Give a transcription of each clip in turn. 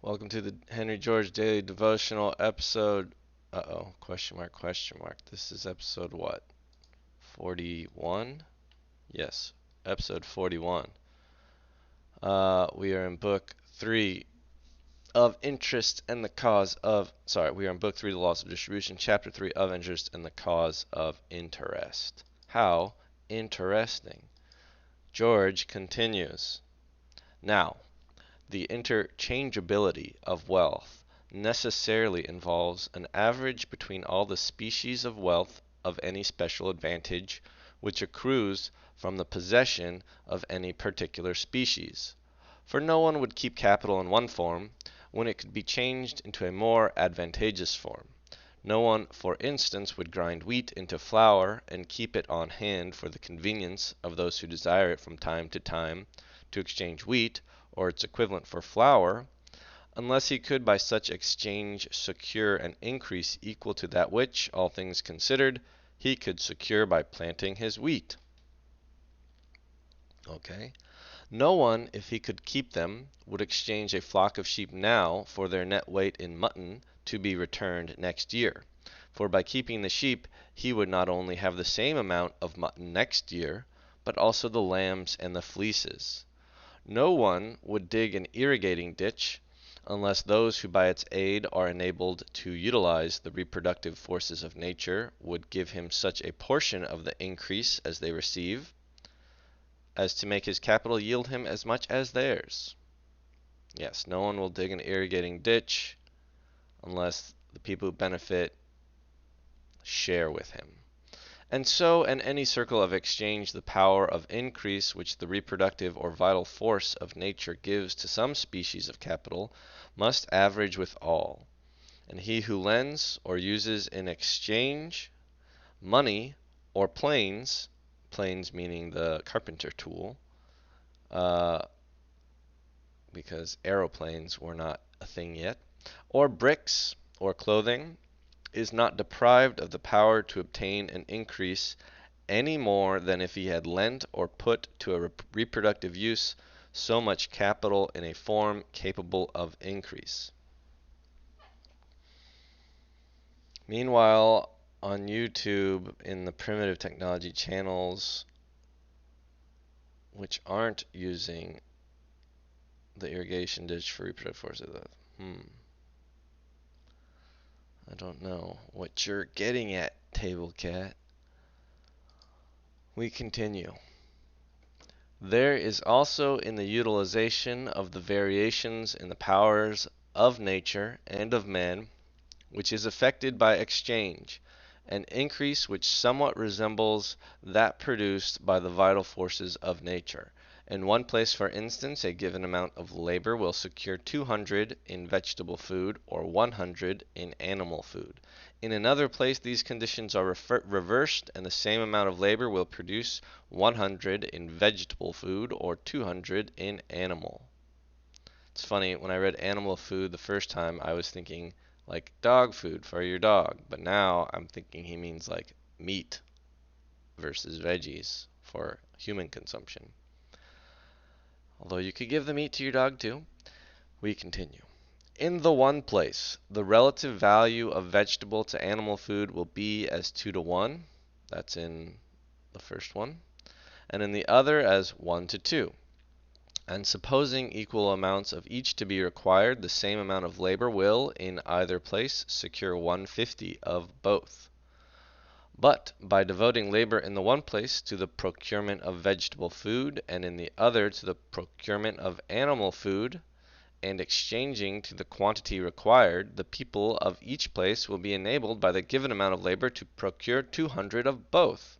Welcome to the Henry George Daily Devotional episode. Question mark, question mark. This is episode what? 41? Yes, episode 41. We are in book 3 of Interest and the Cause of. We are in book 3, The Laws of Distribution, chapter 3 of Interest and the Cause of Interest. How interesting. George continues. Now, the interchangeability of wealth necessarily involves an average between all the species of wealth of any special advantage which accrues from the possession of any particular species. For no one would keep capital in one form when it could be changed into a more advantageous form. No one, for instance, would grind wheat into flour and keep it on hand for the convenience of those who desire it from time to time to exchange wheat or its equivalent for flour, unless he could by such exchange secure an increase equal to that which, all things considered, he could secure by planting his wheat. Okay. No one, if he could keep them, would exchange a flock of sheep now for their net weight in mutton to be returned next year. For by keeping the sheep, he would not only have the same amount of mutton next year, but also the lambs and the fleeces. No one would dig an irrigating ditch unless those who by its aid are enabled to utilize the reproductive forces of nature would give him such a portion of the increase as they receive as to make his capital yield him as much as theirs. Yes, no one will dig an irrigating ditch unless the people who benefit share with him. And so, in any circle of exchange, the power of increase which the reproductive or vital force of nature gives to some species of capital must average with all. And he who lends or uses in exchange money or planes meaning the carpenter tool, because aeroplanes were not a thing yet, or bricks or clothing, is not deprived of the power to obtain an increase any more than if he had lent or put to a reproductive use so much capital in a form capable of increase. Meanwhile, on YouTube, in the primitive technology channels, which aren't using the irrigation ditch for reproductive forces, I don't know what you're getting at, Table Cat. We continue. There is also in the utilization of the variations in the powers of nature and of man, which is effected by exchange, an increase which somewhat resembles that produced by the vital forces of nature. In one place, for instance, a given amount of labor will secure 200 in vegetable food or 100 in animal food. In another place, these conditions are reversed, and the same amount of labor will produce 100 in vegetable food or 200 in animal. It's funny, when I read animal food the first time, I was thinking like dog food for your dog, but now I'm thinking he means like meat versus veggies for human consumption. Although you could give the meat to your dog too. We continue. In the one place, the relative value of vegetable to animal food will be as 2 to 1. That's in the first one. And in the other as 1 to 2. And supposing equal amounts of each to be required, the same amount of labor will, in either place, secure 150 of both. But by devoting labor in the one place to the procurement of vegetable food, and in the other to the procurement of animal food, and exchanging to the quantity required, the people of each place will be enabled by the given amount of labor to procure 200 of both,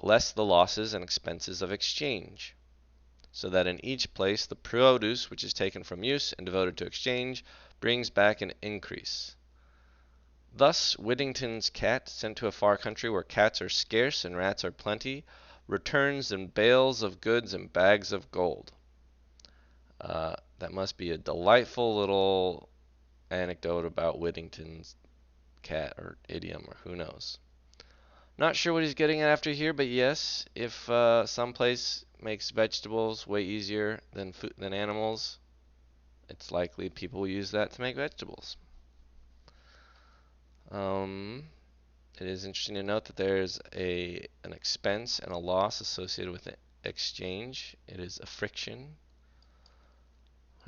less the losses and expenses of exchange, so that in each place the produce which is taken from use and devoted to exchange brings back an increase. Thus, Whittington's cat, sent to a far country where cats are scarce and rats are plenty, returns in bales of goods and bags of gold. That must be a delightful little anecdote about Whittington's cat, or idiom, or who knows. Not sure what he's getting at after here, but yes, if some place makes vegetables way easier than animals, it's likely people will use that to make vegetables. It is interesting to note that there's an expense and a loss associated with exchange. It is a friction.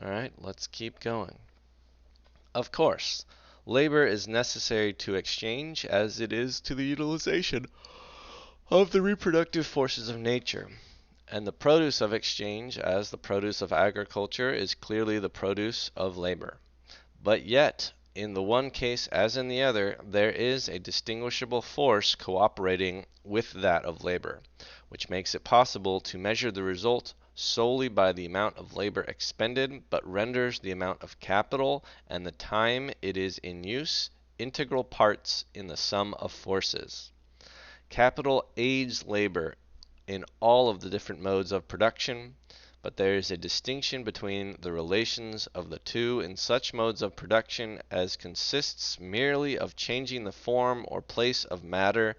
All right, let's keep going. Of course, labor is necessary to exchange as it is to the utilization of the reproductive forces of nature. And the produce of exchange, as the produce of agriculture, is clearly the produce of labor. But yet, in the one case as in the other, there is a distinguishable force cooperating with that of labor, which makes it possible to measure the result solely by the amount of labor expended, but renders the amount of capital and the time it is in use integral parts in the sum of forces. Capital aids labor in all of the different modes of production, but there is a distinction between the relations of the two in such modes of production as consists merely of changing the form or place of matter,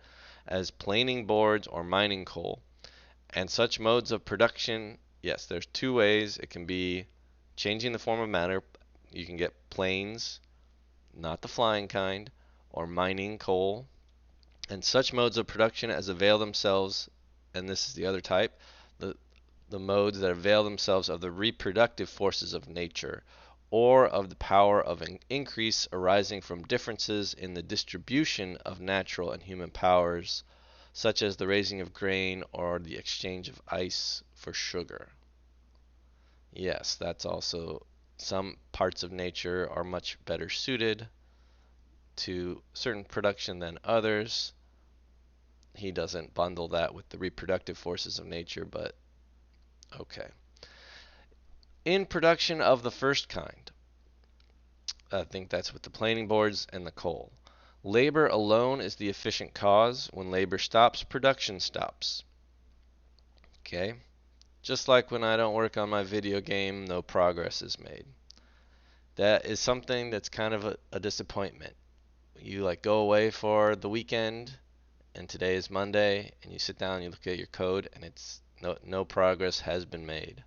as planing boards or mining coal. And such modes of production, yes, there's two ways. It can be changing the form of matter. You can get planes, not the flying kind, or mining coal. And such modes of production as avail themselves, and this is the other type, the the modes that avail themselves of the reproductive forces of nature, or of the power of an increase arising from differences in the distribution of natural and human powers, such as the raising of grain or the exchange of ice for sugar. Yes, that's also some parts of nature are much better suited to certain production than others. He doesn't bundle that with the reproductive forces of nature, but okay. In production of the first kind, I think that's with the planing boards and the coal, labor alone is the efficient cause. When labor stops, production stops. Okay? Just like when I don't work on my video game, no progress is made. That is something that's kind of a disappointment. You like go away for the weekend, and today is Monday, and you sit down and you look at your code, and it's no progress has been made.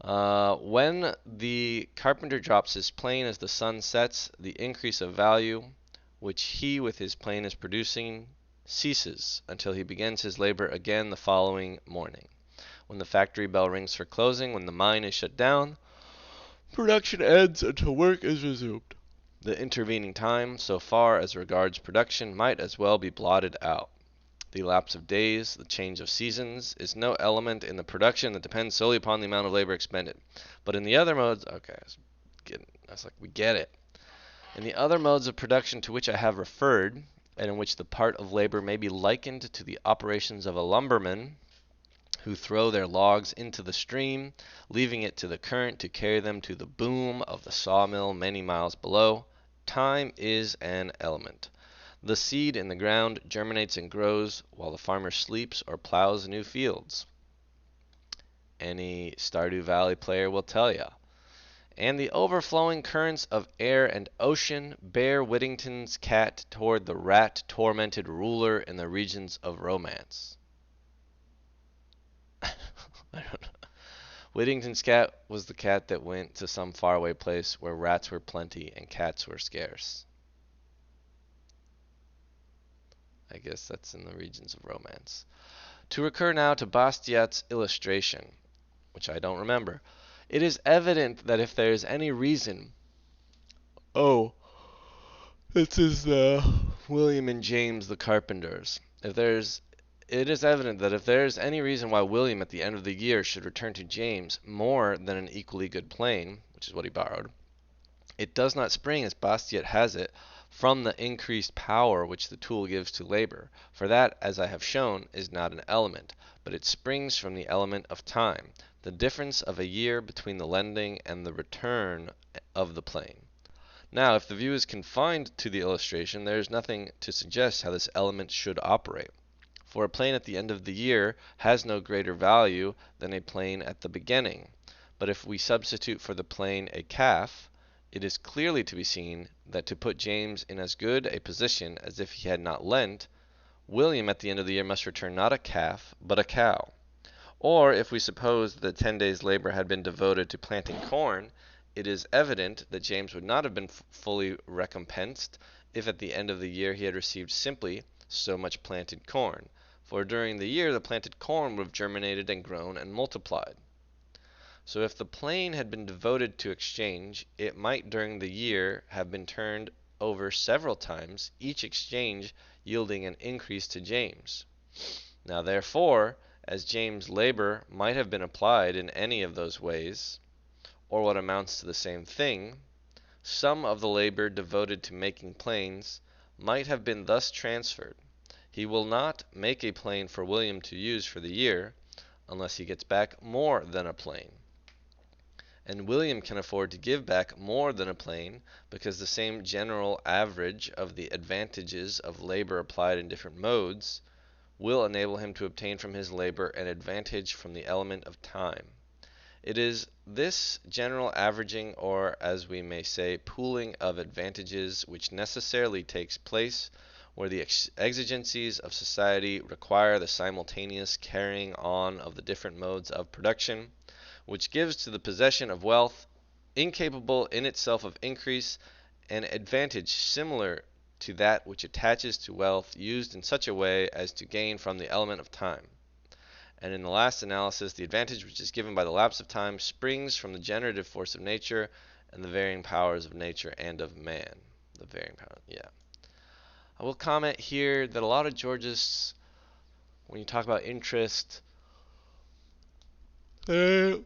When the carpenter drops his plane as the sun sets, the increase of value which he with his plane is producing ceases until he begins his labor again the following morning. When the factory bell rings for closing, when the mine is shut down, production ends until work is resumed. The intervening time, so far as regards production, might as well be blotted out. The lapse of days, the change of seasons, is no element in the production that depends solely upon the amount of labor expended. But in the other modes, okay, I was like, we get it. In the other modes of production to which I have referred, and in which the part of labor may be likened to the operations of a lumberman, who throw their logs into the stream, leaving it to the current to carry them to the boom of the sawmill many miles below, time is an element. The seed in the ground germinates and grows while the farmer sleeps or plows new fields. Any Stardew Valley player will tell ya. And the overflowing currents of air and ocean bear Whittington's cat toward the rat-tormented ruler in the regions of romance. I don't know. Whittington's cat was the cat that went to some faraway place where rats were plenty and cats were scarce. I guess that's in the regions of romance. To recur now to Bastiat's illustration, which I don't remember, it is evident that if there is any reason... Oh, this is William and James the carpenters. It is evident that if there is any reason why William at the end of the year should return to James more than an equally good plane, which is what he borrowed, it does not spring, as Bastiat has it, from the increased power which the tool gives to labor, for that, as I have shown, is not an element, but it springs from the element of time, the difference of a year between the lending and the return of the plane. Now, if the view is confined to the illustration, there is nothing to suggest how this element should operate. For a plane at the end of the year has no greater value than a plane at the beginning. But if we substitute for the plane a calf, it is clearly to be seen that to put James in as good a position as if he had not lent, William at the end of the year must return not a calf, but a cow. Or if we suppose that 10 days' labor had been devoted to planting corn, it is evident that James would not have been fully recompensed if at the end of the year he had received simply so much planted corn, for during the year the planted corn would have germinated and grown and multiplied. So if the plain had been devoted to exchange, it might during the year have been turned over several times, each exchange yielding an increase to James. Now therefore, as James' labor might have been applied in any of those ways, or what amounts to the same thing, some of the labor devoted to making plains might have been thus transferred. He will not make a plain for William to use for the year, unless he gets back more than a plain. And William can afford to give back more than a plain because the same general average of the advantages of labor applied in different modes will enable him to obtain from his labor an advantage from the element of time. It is this general averaging, or as we may say, pooling of advantages, which necessarily takes place where the exigencies of society require the simultaneous carrying on of the different modes of production, which gives to the possession of wealth, incapable in itself of increase, an advantage similar to that which attaches to wealth used in such a way as to gain from the element of time. And in the last analysis, the advantage which is given by the lapse of time springs from the generative force of nature and the varying powers of nature and of man. The varying power, yeah. I will comment here that a lot of Georgists, when you talk about interest, they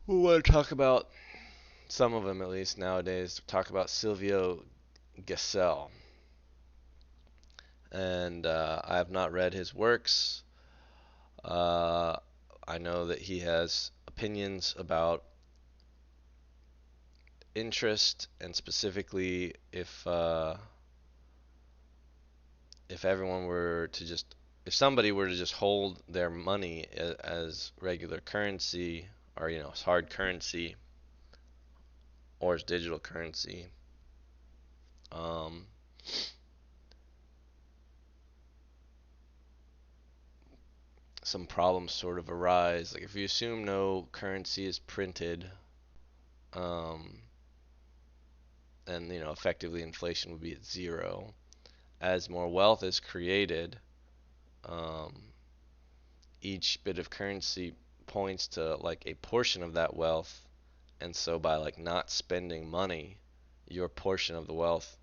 want to talk about, some of them at least nowadays, talk about Silvio Gesell. And I have not read his works. Uh, I know that he has opinions about interest, and specifically if everyone were to just, if somebody were to just hold their money as regular currency, or as hard currency or as digital currency, um, some problems sort of arise. Like if you assume no currency is printed, um, and effectively inflation would be at zero. As more wealth is created, um, each bit of currency points to like a portion of that wealth, and so by like not spending money, your portion of the wealth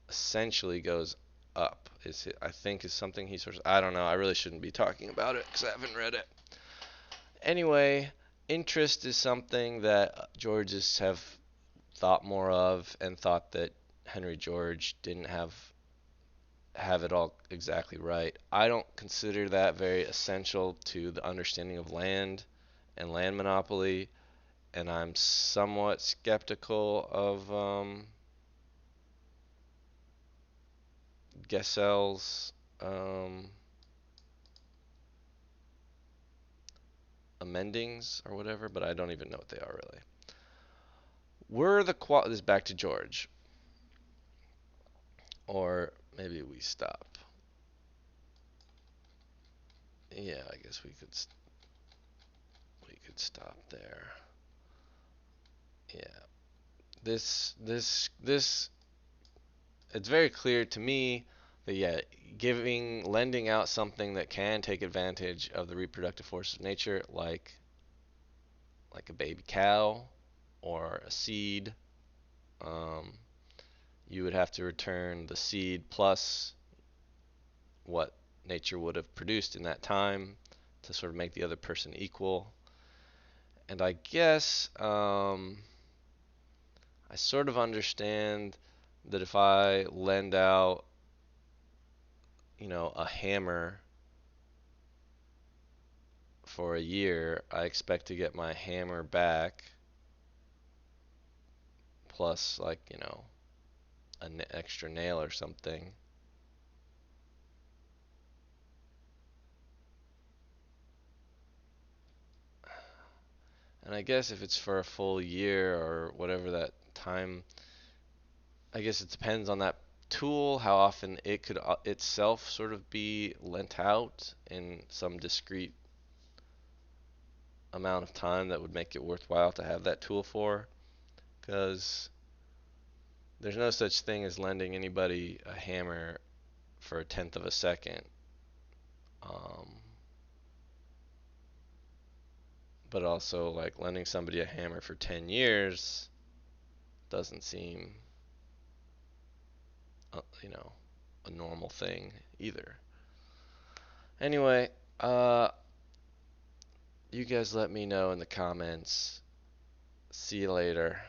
essentially goes up. I think is something he sort of, I don't know. I really shouldn't be talking about it because I haven't read it. Anyway, interest is something that Georgists have thought more of, and thought that Henry George didn't have it all exactly right. I don't consider that very essential to the understanding of land and land monopoly, and I'm somewhat skeptical of Gesell's amendings or whatever, but I don't even know what they are really. Were the this back to George, or maybe we stop. Yeah, I guess we could stop there. Yeah. This it's very clear to me that, yeah, lending out something that can take advantage of the reproductive forces of nature, like a baby cow or a seed, um, you would have to return the seed plus what nature would have produced in that time to sort of make the other person equal. And I guess I sort of understand that if I lend out, a hammer for a year, I expect to get my hammer back plus, like, an extra nail or something. And I guess if it's for a full year or whatever that time, I guess it depends on that tool, how often it could itself sort of be lent out in some discrete amount of time that would make it worthwhile to have that tool for, because there's no such thing as lending anybody a hammer for a tenth of a second. Um, but also, like, lending somebody a hammer for 10 years doesn't seem, a normal thing either. Anyway, you guys let me know in the comments. See you later.